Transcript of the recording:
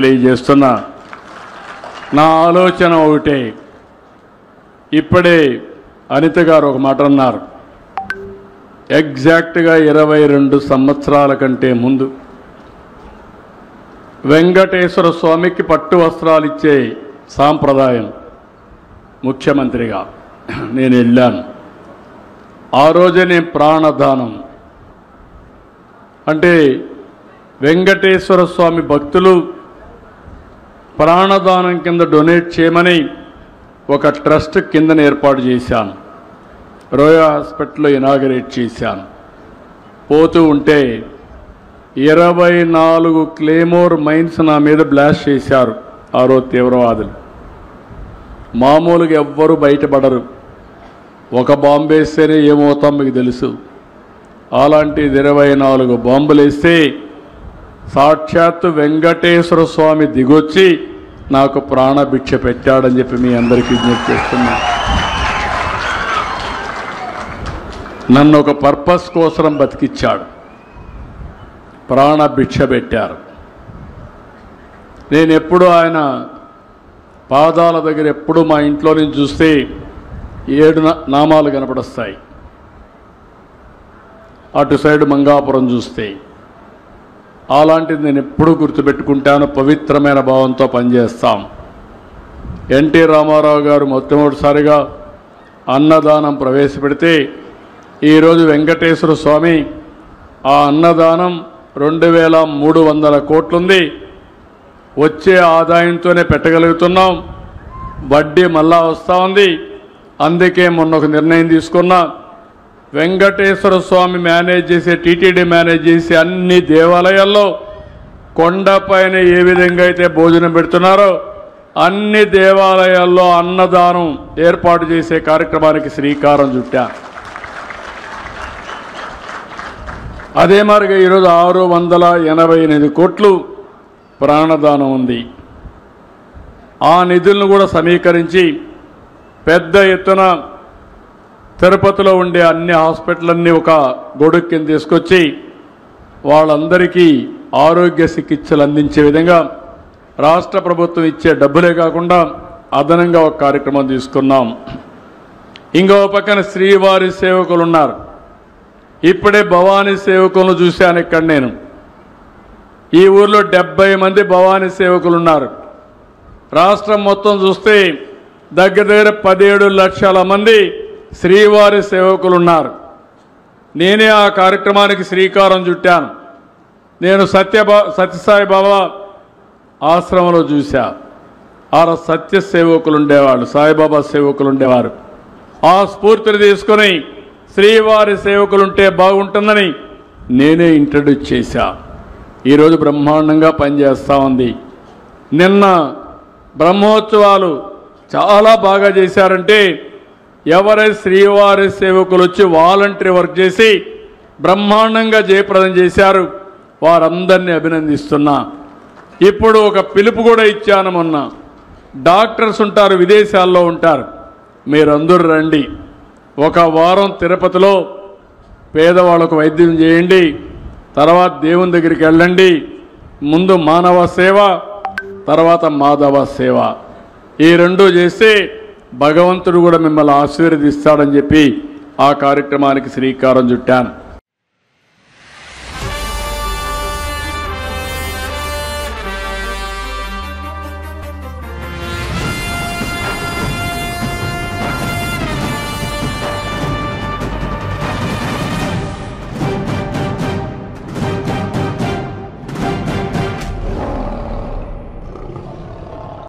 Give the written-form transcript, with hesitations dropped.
తెలియజేస్తున్నా. నా ఆలోచన ఒకటే, ఇప్పుడే అనిత గారు ఒక మాట అన్నారు. ఎగ్జాక్ట్గా 22 సంవత్సరాల కంటే ముందు వెంకటేశ్వర స్వామికి పట్టు వస్త్రాలు ఇచ్చే సాంప్రదాయం ముఖ్యమంత్రిగా నేను వెళ్ళాను. ఆ రోజే నేను ప్రాణదానం అంటే వెంకటేశ్వర స్వామి భక్తులు ప్రాణదానం కింద డొనేట్ చేయమని ఒక ట్రస్ట్ కిందన ఏర్పాటు చేశాను. రోయా హాస్పిటల్లో ఇనాగరేట్ చేశాను. పోతూ ఉంటే 24 క్లేమోర్ మైన్స్ నా మీద బ్లాస్ట్ చేశారు ఆ రోజు తీవ్రవాదులు. మామూలుగా ఎవ్వరూ బయటపడరు. ఒక బాంబు వేస్తేనే ఏమవుతాం మీకు తెలుసు. అలాంటిది 24 బాంబులు వేస్తే సాక్షాత్తు వెంకటేశ్వర స్వామి దిగొచ్చి నాకు ప్రాణభిక్ష పెట్టాడని చెప్పి మీ అందరికీ విజ్ఞప్తి చేస్తున్నా. నన్ను ఒక పర్పస్ కోసం బతికిచ్చాడు, ప్రాణభిక్ష పెట్టారు. నేను ఎప్పుడు ఆయన పాదాల దగ్గర ఎప్పుడు మా ఇంట్లో నుంచి చూస్తే 7 నామాలు కనపడొస్తాయి. అటు సైడ్ మంగాపురం చూస్తే అలాంటిది నేను ఎప్పుడూ గుర్తుపెట్టుకుంటాను. పవిత్రమైన భావంతో పనిచేస్తాం. ఎన్టీ రామారావు గారు మొట్టమొదటిసారిగా అన్నదానం ప్రవేశపెడితే ఈరోజు వెంకటేశ్వర స్వామి ఆ అన్నదానం 2300 కోట్లుంది. వచ్చే ఆదాయంతోనే పెట్టగలుగుతున్నాం. వడ్డీ మళ్ళా వస్తూ ఉంది. అందుకే మొన్న ఒక నిర్ణయం తీసుకున్నా. వెంకటేశ్వర స్వామి మేనేజ్ చేసే, టీటీడీ మేనేజ్ చేసే అన్ని దేవాలయాల్లో కొండపైన ఏ విధంగా అయితే భోజనం పెడుతున్నారో అన్ని దేవాలయాల్లో అన్నదానం ఏర్పాటు చేసే కార్యక్రమానికి శ్రీకారం చుట్టా. అదే మరిగా ఈరోజు 688 కోట్లు ప్రాణదానం ఉంది. ఆ నిధులను కూడా సమీకరించి పెద్ద ఎత్తున తిరుపతిలో ఉండే అన్ని హాస్పిటల్లన్నీ ఒక గొడుగు కింద తీసుకొచ్చి వాళ్ళందరికీ ఆరోగ్య చికిత్సలు అందించే విధంగా రాష్ట్ర ప్రభుత్వం ఇచ్చే డబ్బులే కాకుండా అదనంగా ఒక కార్యక్రమం తీసుకున్నాం. ఇంకో పక్కన శ్రీవారి సేవకులు ఉన్నారు. ఇప్పుడే భవానీ సేవకులను చూశాను ఇక్కడ నేను. ఈ ఊర్లో 70 మంది భవానీ సేవకులు ఉన్నారు. రాష్ట్రం మొత్తం చూస్తే దగ్గర 17 లక్షల మంది శ్రీవారి సేవకులు ఉన్నారు. నేనే ఆ కార్యక్రమానికి శ్రీకారం చుట్టాను. నేను సత్యసాయి బాబా ఆశ్రమంలో చూశా. ఆ సత్య సేవకులు ఉండేవాళ్ళు, సాయిబాబా సేవకులు ఉండేవారు. ఆ స్ఫూర్తిని తీసుకొని శ్రీవారి సేవకులుంటే బాగుంటుందని నేనే ఇంట్రడ్యూస్ చేశా. ఈరోజు బ్రహ్మాండంగా పనిచేస్తూ ఉంది. నిన్న బ్రహ్మోత్సవాలు చాలా బాగా చేశారంటే ఎవరైతే శ్రీవారి సేవకులు వచ్చి వాలంటరీ వర్క్ చేసి బ్రహ్మాండంగా జయప్రదం చేశారు, వారందరినీ అభినందిస్తున్నా. ఇప్పుడు ఒక పిలుపు కూడా ఇచ్చాను. మొన్న డాక్టర్స్ ఉంటారు, విదేశాల్లో ఉంటారు, మీరందరూ రండి. ఒక వారం తిరుపతిలో పేదవాళ్ళకు వైద్యం చేయండి, తర్వాత దేవుని దగ్గరికి వెళ్ళండి. ముందు మానవ సేవ, తర్వాత మాధవ సేవ. ఈ రెండు చేస్తే భగవంతుడు కూడా మిమ్మల్ని ఆశీర్వదిస్తాడని చెప్పి ఆ కార్యక్రమానికి శ్రీకారం చుట్టాను.